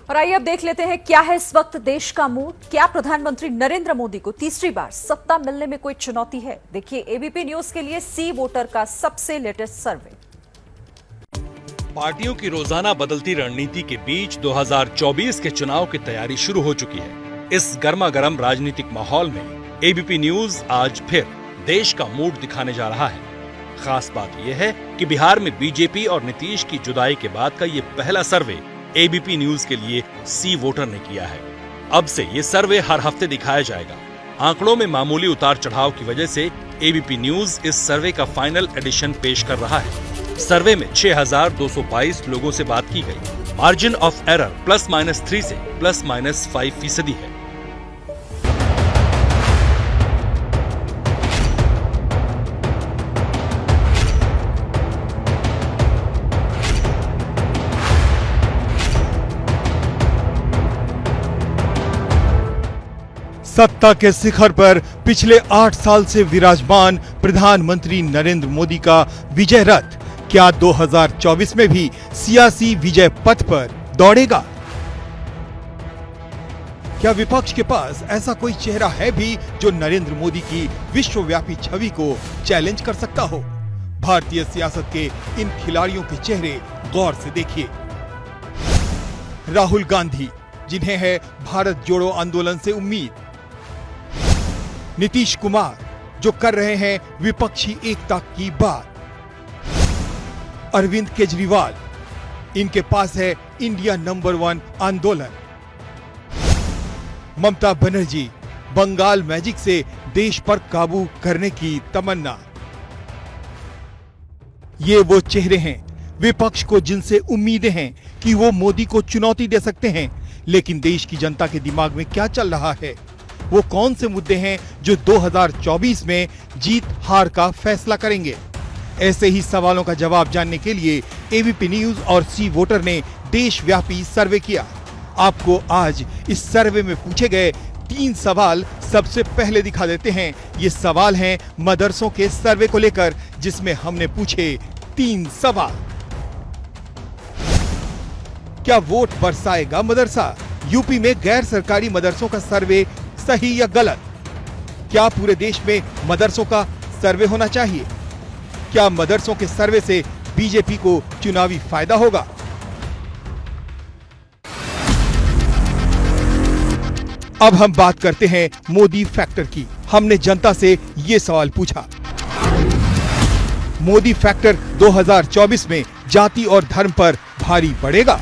और आइए अब देख लेते हैं क्या है इस वक्त देश का मूड। क्या प्रधानमंत्री नरेंद्र मोदी को तीसरी बार सत्ता मिलने में कोई चुनौती है? देखिए एबीपी न्यूज के लिए सी वोटर का सबसे लेटेस्ट सर्वे। पार्टियों की रोजाना बदलती रणनीति के बीच 2024 के चुनाव की तैयारी शुरू हो चुकी है। इस गर्मागर्म राजनीतिक माहौल में एबीपी न्यूज आज फिर देश का मूड दिखाने जा रहा है। खास बात यह है कि बिहार में बीजेपी और नीतीश की जुदाई के बाद का ये पहला सर्वे एबीपी न्यूज के लिए सी वोटर ने किया है। अब से ये सर्वे हर हफ्ते दिखाया जाएगा। आंकड़ों में मामूली उतार चढ़ाव की वजह से एबीपी न्यूज इस सर्वे का फाइनल एडिशन पेश कर रहा है। सर्वे में 6,222 लोगों से बात की गई। मार्जिन ऑफ एरर +-3 से +-5% है। सत्ता के शिखर पर पिछले 8 साल से विराजमान प्रधानमंत्री नरेंद्र मोदी का विजय रथ क्या 2024 में भी सियासी विजय पथ पर दौड़ेगा? क्या विपक्ष के पास ऐसा कोई चेहरा है भी जो नरेंद्र मोदी की विश्वव्यापी छवि को चैलेंज कर सकता हो? भारतीय सियासत के इन खिलाड़ियों के चेहरे गौर से देखिए। राहुल गांधी, जिन्हें है भारत जोड़ो आंदोलन से उम्मीद। नीतीश कुमार, जो कर रहे हैं विपक्षी एकता की बात। अरविंद केजरीवाल, इनके पास है इंडिया नंबर 1 आंदोलन। ममता बनर्जी, बंगाल मैजिक से देश पर काबू करने की तमन्ना। ये वो चेहरे हैं विपक्ष को जिनसे उम्मीदें हैं कि वो मोदी को चुनौती दे सकते हैं। लेकिन देश की जनता के दिमाग में क्या चल रहा है? वो कौन से मुद्दे हैं जो 2024 में जीत हार का फैसला करेंगे? ऐसे ही सवालों का जवाब जानने के लिए एबीपी न्यूज और सी वोटर ने देशव्यापी सर्वे किया। आपको आज इस सर्वे में पूछे गए 3 सवाल सबसे पहले दिखा देते हैं। ये सवाल हैं मदरसों के सर्वे को लेकर, जिसमें हमने पूछे 3 सवाल। क्या वोट बरसाएगा मदरसा? यूपी में गैर सरकारी मदरसों का सर्वे सही या गलत? क्या पूरे देश में मदरसों का सर्वे होना चाहिए? क्या मदरसों के सर्वे से बीजेपी को चुनावी फायदा होगा? अब हम बात करते हैं मोदी फैक्टर की। हमने जनता से ये सवाल पूछा। मोदी फैक्टर 2024 में जाति और धर्म पर भारी पड़ेगा?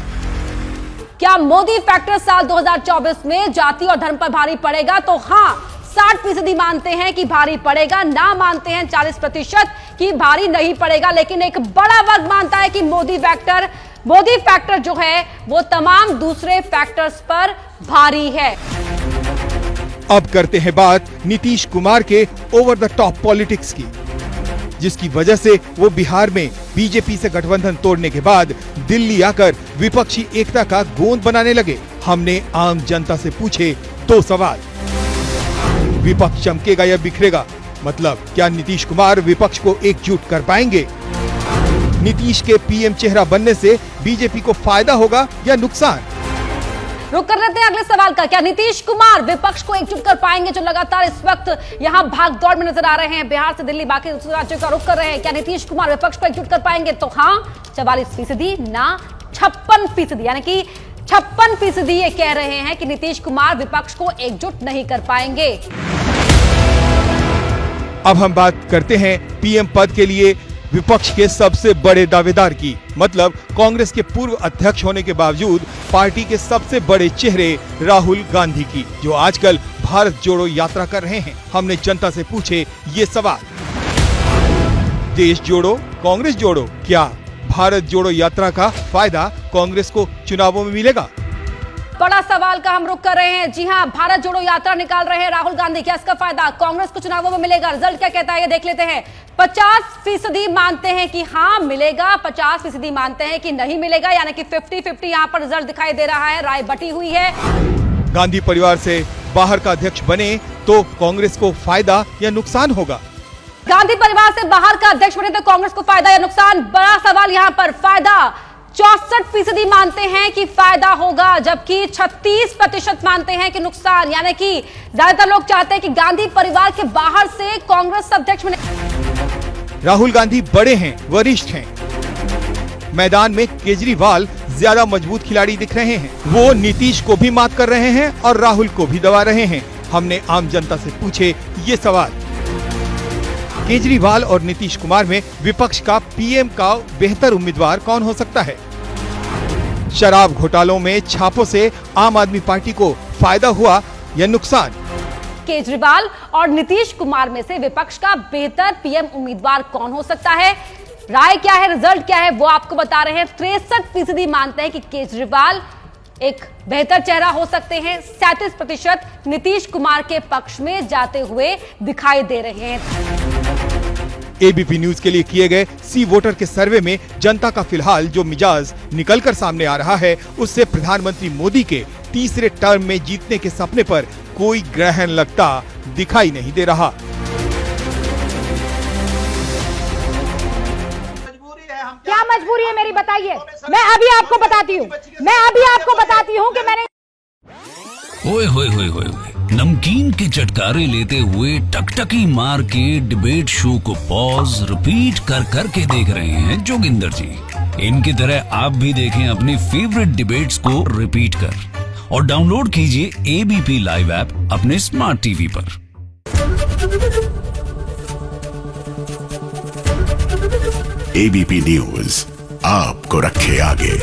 क्या मोदी फैक्टर साल 2024 में जाति और धर्म पर भारी पड़ेगा? तो हाँ, 60% मानते हैं कि भारी पड़ेगा, ना मानते हैं 40% कि भारी नहीं पड़ेगा। लेकिन एक बड़ा वर्ग मानता है कि मोदी फैक्टर जो है वो तमाम दूसरे फैक्टर्स पर भारी है। अब करते हैं बात नीतीश कुमार के ओवर द टॉप पॉलिटिक्स की, जिसकी वजह से वो बिहार में बीजेपी से गठबंधन तोड़ने के बाद दिल्ली आकर विपक्षी एकता का गोंद बनाने लगे। हमने आम जनता से पूछे 2 सवाल। विपक्ष चमकेगा या बिखरेगा? मतलब क्या नीतीश कुमार विपक्ष को एकजुट कर पाएंगे? नीतीश के पीएम चेहरा बनने से बीजेपी को फायदा होगा या नुकसान? रुक कर लेते हैं अगले सवाल का। क्या नीतीश कुमार विपक्ष को एकजुट कर पाएंगे, जो लगातार इस वक्त यहां भाग दौड़ में नजर आ रहे हैं, बिहार से दिल्ली बाकी दूसरे राज्यों का रुख कर रहे हैं? क्या नीतीश कुमार विपक्ष को एकजुट कर पाएंगे? तो हाँ 44%, ना 56%, यानी कि 56% ये कह रहे हैं कि नीतीश कुमार विपक्ष को एकजुट नहीं कर पाएंगे। अब हम बात करते हैं पीएम पद के लिए विपक्ष के सबसे बड़े दावेदार की, मतलब कांग्रेस के पूर्व अध्यक्ष होने के बावजूद पार्टी के सबसे बड़े चेहरे राहुल गांधी की, जो आजकल भारत जोड़ो यात्रा कर रहे हैं। हमने जनता से पूछे ये सवाल। देश जोड़ो, कांग्रेस जोड़ो, क्या भारत जोड़ो यात्रा का फायदा कांग्रेस को चुनावों में मिलेगा? बड़ा सवाल का हम रुख कर रहे हैं। जी हां, भारत जोड़ो यात्रा निकाल रहे हैं राहुल गांधी। क्या इसका फायदा कांग्रेस को चुनावों में मिलेगा? रिजल्ट क्या कहता है ये देख लेते हैं। 50% मानते हैं कि हाँ मिलेगा, 50% मानते हैं कि नहीं मिलेगा, यानी कि 50-50 यहां पर रिजल्ट दिखाई दे रहा है। राय बटी हुई है। गांधी परिवार से बाहर का अध्यक्ष बने तो कांग्रेस को फायदा या नुकसान होगा? गांधी परिवार से बाहर का अध्यक्ष बने तो कांग्रेस को फायदा या नुकसान? बड़ा सवाल यहां पर। फायदा 64% मानते हैं कि फायदा होगा, जबकि 36% मानते हैं कि नुकसान। यानी कि ज्यादातर लोग चाहते हैं कि गांधी परिवार के बाहर से कांग्रेस अध्यक्ष बने। राहुल गांधी बड़े हैं, वरिष्ठ हैं। मैदान में केजरीवाल ज्यादा मजबूत खिलाड़ी दिख रहे हैं। वो नीतीश को भी मात कर रहे हैं और राहुल को भी दबा रहे हैं। हमने आम जनता से पूछे ये सवाल। केजरीवाल और नीतीश कुमार में विपक्ष का पीएम का बेहतर उम्मीदवार कौन हो सकता है? शराब घोटालों में छापों से आम आदमी पार्टी को फायदा हुआ या नुकसान? केजरीवाल और नीतीश कुमार में से विपक्ष का बेहतर पीएम उम्मीदवार कौन हो सकता है? राय क्या है, रिजल्ट क्या है, वो आपको बता रहे हैं। 63% मानते हैं कि केजरीवाल एक बेहतर चेहरा हो सकते हैं। 37% नीतीश कुमार के पक्ष में जाते हुए दिखाई दे रहे हैं। एबीपी न्यूज के लिए किए गए सी वोटर के सर्वे में जनता का फिलहाल जो मिजाज निकलकर सामने आ रहा है, उससे प्रधानमंत्री मोदी के तीसरे टर्म में जीतने के सपने पर कोई ग्रहण लगता दिखाई नहीं दे रहा। क्या मजबूरी है मेरी, बताइए। मैं अभी आपको बताती हूँ कि मैंने ओए होए होए होए होए। नमकीन के चटकारे लेते हुए टकटकी मार के डिबेट शो को पॉज रिपीट कर कर के देख रहे हैं जोगिंदर जी। इनकी तरह आप भी देखें अपनी फेवरेट डिबेट्स को रिपीट कर और डाउनलोड कीजिए एबीपी लाइव ऐप अपने स्मार्ट टीवी पर। एबीपी न्यूज आपको रखे आगे।